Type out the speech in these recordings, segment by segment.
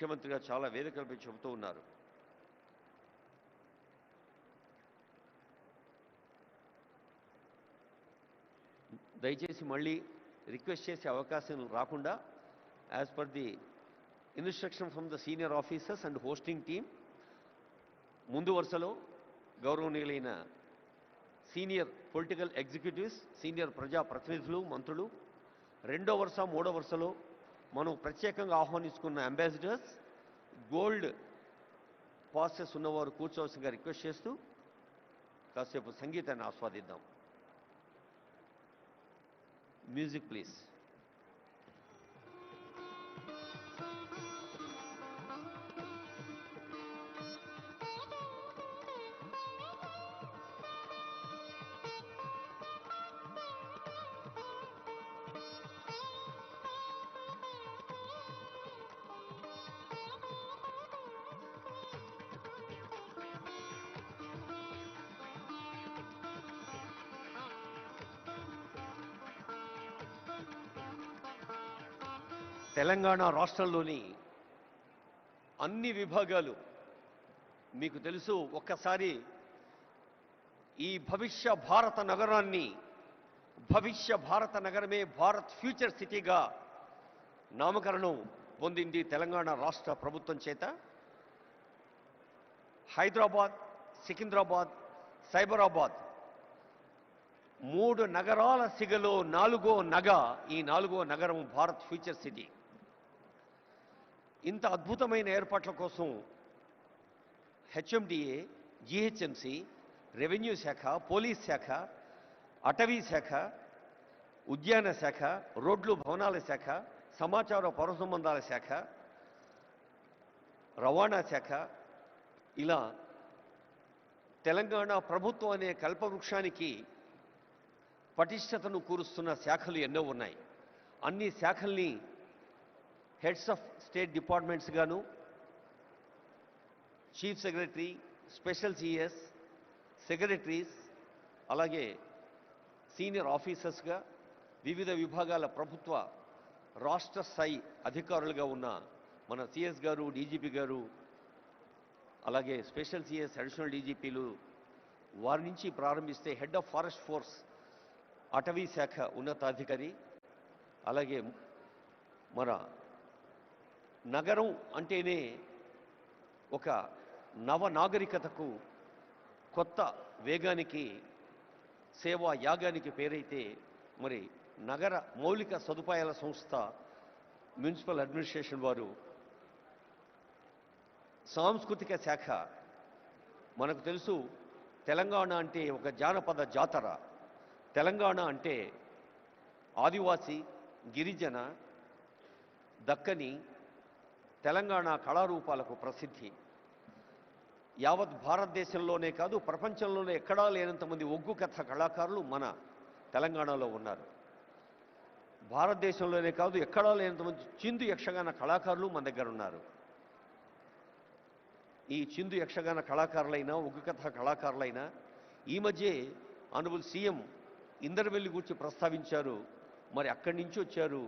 ముఖ్యమంత్రి గారు చాలా వేదికలపై చెబుతూ ఉన్నారు. దయచేసి మళ్ళీ రిక్వెస్ట్ చేసే అవకాశం రాకుండా as per the instruction from the senior officers and hosting team ముందు వరుసలో గౌరవనీయులైన సీనియర్ పొలిటికల్ ఎగ్జిక్యూటివ్స్, సీనియర్ ప్రజాప్రతినిధులు, మంత్రులు, రెండో వరుస మూడో వరుసలో మనం ప్రత్యేకంగా ఆహ్వానించుకున్న అంబాసిడర్స్, గోల్డ్ పాసెస్ ఉన్నవారు కూర్చోవలసిందిగా రిక్వెస్ట్ చేస్తూ కాసేపు సంగీతాన్ని ఆస్వాదిద్దాం. Music please. తెలంగాణ రాష్ట్రంలోని అన్ని విభాగాలు మీకు తెలుసు. ఒక్కసారి ఈ భవిష్య భారత నగరాన్ని, భవిష్య భారత నగరమే భారత్ ఫ్యూచర్ సిటీగా నామకరణం పొందింది తెలంగాణ రాష్ట్ర ప్రభుత్వం చేత. హైదరాబాద్, సికింద్రాబాద్, సైబరాబాద్ 3 నగరాల సిగలో 4వ నగ, ఈ 4వ నగరం భారత్ ఫ్యూచర్ సిటీ. ఇంత అద్భుతమైన ఏర్పాట్ల కోసం హెచ్ఎండిఏ, జిహెచ్ఎంసి, రెవెన్యూ శాఖ, పోలీస్ శాఖ, అటవీ శాఖ, ఉద్యాన శాఖ, రోడ్లు భవనాల శాఖ, సమాచార పౌర సంబంధాల శాఖ, రవాణా శాఖ, ఇలా తెలంగాణ ప్రభుత్వం అనే కల్పవృక్షానికి పటిష్టతను కూరుస్తున్న శాఖలు ఎన్నో ఉన్నాయి. అన్ని శాఖల్ని హెడ్స్ ఆఫ్ స్టేట్ డిపార్ట్మెంట్స్ గాను, chief secretary, special CS, secretaries, అలాగే సీనియర్ ఆఫీసర్స్గా వివిధ విభాగాల ప్రభుత్వ రాష్ట్ర స్థాయి అధికారులుగా ఉన్న మన సిఎస్ గారు, డీజీపీ గారు, అలాగే స్పెషల్ సిఎస్, అడిషనల్ డీజీపీలు, వారి నుంచి ప్రారంభిస్తే హెడ్ ఆఫ్ ఫారెస్ట్ ఫోర్స్, అటవీ శాఖ ఉన్నతాధికారి, అలాగే మన నగరం అంటేనే ఒక నవ నాగరికతకు, కొత్త వేగానికి, సేవా యాగానికి పేరైతే మరి నగర మౌలిక సదుపాయాల సంస్థ మున్సిపల్ అడ్మినిస్ట్రేషన్ వారు, సాంస్కృతిక శాఖ, మనకు తెలుసు తెలంగాణ అంటే ఒక జానపద జాతర. తెలంగాణ అంటే ఆదివాసి, గిరిజన, దక్కని తెలంగాణ కళారూపాలకు ప్రసిద్ధి. యావత్ భారతదేశంలోనే కాదు, ప్రపంచంలోనే ఎక్కడా లేనంతమంది ఒగ్గు కథ కళాకారులు మన తెలంగాణలో ఉన్నారు. భారతదేశంలోనే కాదు, ఎక్కడా లేనంతమంది చిందు యక్షగాన కళాకారులు మన దగ్గర ఉన్నారు. ఈ చిందు యక్షగాన కళాకారులైనా, ఒగ్గు కథ కళాకారులైనా ఈ మధ్యే ఆనరబుల్ సీఎం ఇందరవెల్లి గురించి ప్రస్తావించారు. మరి అక్కడి నుంచి వచ్చారు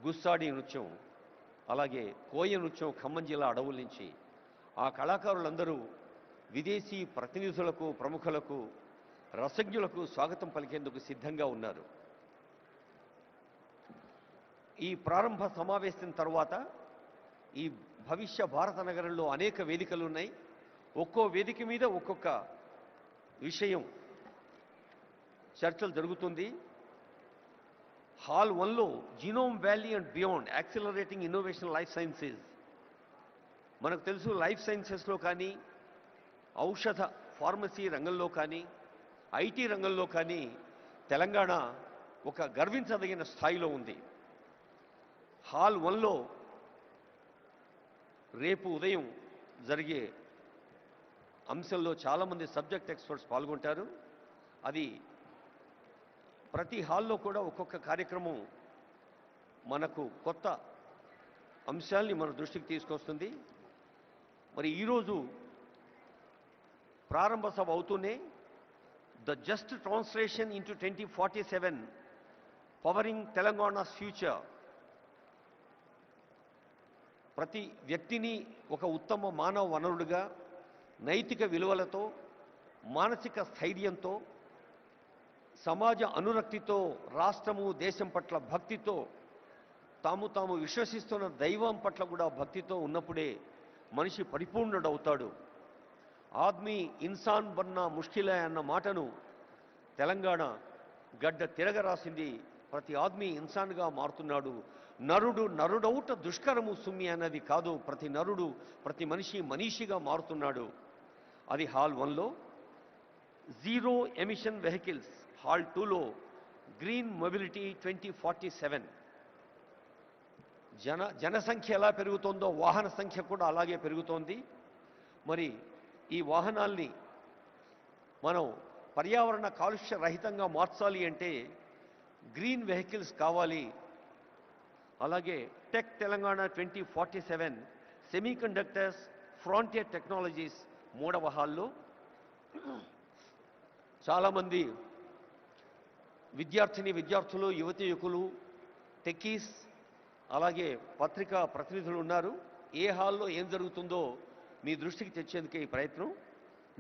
గుస్సాడి నృత్యం, అలాగే కోయ నృత్యం ఖమ్మం జిల్లా అడవుల నుంచి. ఆ కళాకారులందరూ విదేశీ ప్రతినిధులకు, ప్రముఖులకు, రసజ్ఞులకు స్వాగతం పలికేందుకు సిద్ధంగా ఉన్నారు. ఈ ప్రారంభ సమావేశం తర్వాత ఈ భవిష్య భారత నగరంలో అనేక వేదికలు ఉన్నాయి. ఒక్కో వేదిక మీద ఒక్కొక్క విషయం చర్చలు జరుగుతుంది. హాల్ 1లో genome valley and beyond accelerating innovation life sciences. మనకు తెలుసు లైఫ్ సైన్సెస్లో కానీ, ఔషధ ఫార్మసీ రంగంలో కానీ, ఐటీ రంగంలో కానీ తెలంగాణ ఒక గర్వించదగిన స్థాయిలో ఉంది. హాల్ 1లో రేపు ఉదయం జరిగే అంశంలో చాలామంది సబ్జెక్ట్ ఎక్స్పర్ట్స్ పాల్గొంటారు. అది ప్రతి హాల్లో కూడా ఒక్కొక్క కార్యక్రమం మనకు కొత్త అంశాల్ని మన దృష్టికి తీసుకొస్తుంది. మరి ఈరోజు ప్రారంభ సభ అవుతూనే the just translation into 2047 pouring Telangana's future ప్రతి వ్యక్తిని ఒక ఉత్తమ మానవ వనరుడిగా నైతిక విలువలతో మానసిక స్థైర్యంతో సమాజ అనురక్తితో రాష్ట్రము దేశం పట్ల భక్తితో తాము విశ్వసిస్తున్న దైవం పట్ల కూడా భక్తితో ఉన్నప్పుడే మనిషి పరిపూర్ణుడవుతాడు. ఆద్మీ ఇన్సాన్ బన్నా ముష్కిలే అన్న మాటను తెలంగాణ గడ్డ తిరగరాసింది. ప్రతి ఆద్మీ ఇన్సాన్గా మారుతున్నాడు. నరుడౌట దుష్కరము సుమ్మి అన్నది కాదు, ప్రతి నరుడు ప్రతి మనిషి మనీషిగా మారుతున్నాడు. అది హాల్ 1లో. జీరో ఎమిషన్ వెహికల్స్ హాల్ 2లో గ్రీన్ మొబిలిటీ 2047. జనసంఖ్య ఎలా పెరుగుతోందో వాహన సంఖ్య కూడా అలాగే పెరుగుతోంది. మరి ఈ వాహనాల్ని మనం పర్యావరణ కాలుష్య రహితంగా మార్చాలి అంటే గ్రీన్ వెహికల్స్ కావాలి. అలాగే tech Telangana 2047 semiconductors frontier technologies 3వ హాల్లో చాలామంది విద్యార్థులు యువకులు టెక్కీస్ అలాగే పత్రికా ప్రతినిధులు ఉన్నారు. ఏ హాల్లో ఏం జరుగుతుందో మీ దృష్టికి తెచ్చేందుకే ఈ ప్రయత్నం.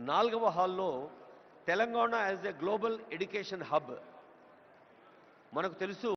4వ హాల్లో Telangana as a global education hub. మనకు తెలుసు